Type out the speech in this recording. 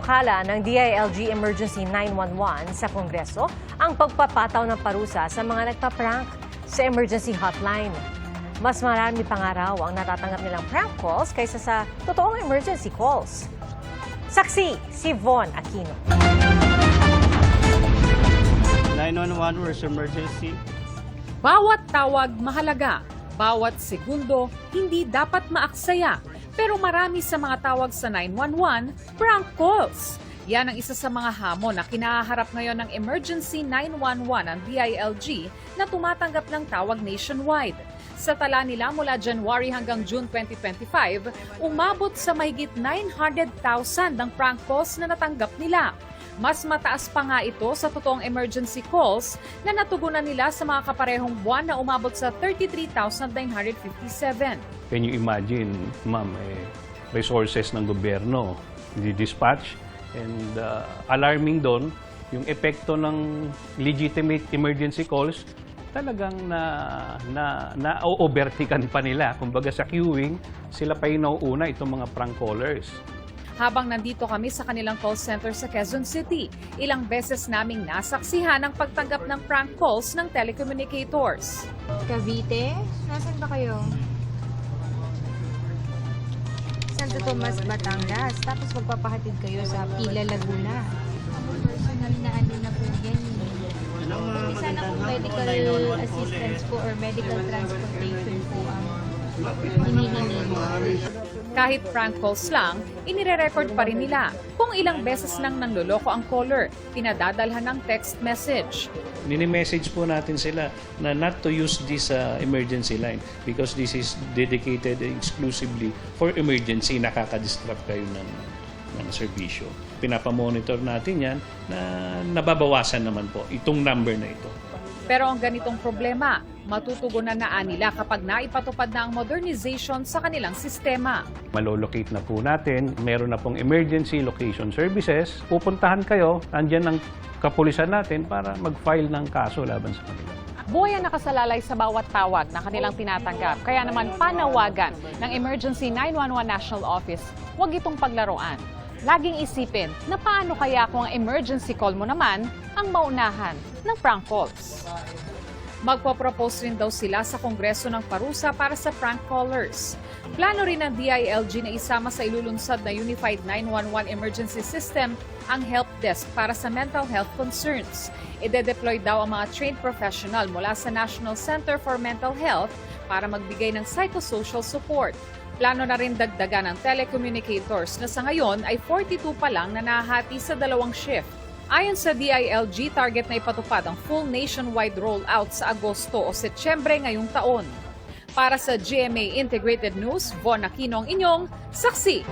Sinukala ng DILG Emergency 911 sa Kongreso ang pagpapataw ng parusa sa mga nagpa-prank sa emergency hotline. Mas marami pa nga raw ang natatanggap nilang prank calls kaysa sa totoong emergency calls. Saksi si Von Aquino. 911 was emergency. Bawat tawag mahalaga, bawat segundo hindi dapat maaksaya. Pero marami sa mga tawag sa 911, prank calls. Yan ang isa sa mga hamon na kinaharap ngayon ng Emergency 911 ang DILG na tumatanggap ng tawag nationwide. Sa tala nila mula January hanggang June 2025, umabot sa mahigit 900,000 ang prank calls na natanggap nila. Mas mataas pa nga ito sa totoong emergency calls na natugunan nila sa mga kaparehong buwan na umabot sa 33,957. Can you imagine, ma'am, resources ng gobyerno, di-dispatch, and alarming doon, yung epekto ng legitimate emergency calls, talagang na-overtikan pa nila. Kumbaga sa queuing, sila pa yung nauuna itong mga prank callers. Habang nandito kami sa kanilang call center sa Quezon City, ilang beses naming nasaksihan ang pagtanggap ng prank calls ng telecommunicators. Cavite? Nasaan ba kayo? Santo Tomas, Batangas. Tapos magpapahatid kayo sa Pila, Laguna. Personal na ano na po yan. Sana po medical assistance po or medical transportation po ang hinihingi mo. Kahit prank calls lang, inire-record pa rin nila. Kung ilang beses lang nanloloko ang caller, pinadadalhan ng text message. Nini-message po natin sila na not to use this emergency line because this is dedicated exclusively for emergency. Nakaka-distract kayo ng serbisyo. Pinapamonitor natin yan na nababawasan naman po itong number na ito. Pero ang ganitong problema, matutugunan na nila kapag naipatupad na ang modernization sa kanilang sistema. Malolocate na po natin, meron na pong emergency location services. Pupuntahan kayo, andyan ang kapulisan natin para mag-file ng kaso laban sa kanila. Buhay ang nakasalalay sa bawat tawag na kanilang tinatanggap. Kaya naman panawagan ng Emergency 911 National Office, huwag itong paglaruan. Laging isipin na paano kaya kung ang emergency call mo naman ang maunahan ng prank calls. Magpo-propose rin daw sila sa Kongreso ng parusa para sa prank callers. Plano rin ng DILG na isama sa ilulunsad na Unified 911 Emergency System ang help desk para sa mental health concerns. Ide-deploy daw ang mga trained professional mula sa National Center for Mental Health para magbigay ng psychosocial support. Plano na rin dagdagan ng telecommunicators na sa ngayon ay 42 pa lang na nahahati sa dalawang shift. Ayon sa DILG, target na ipatupad ang full nationwide rollout sa Agosto o Setyembre ngayong taon. Para sa GMA Integrated News, Von Aquino ang inyong saksi.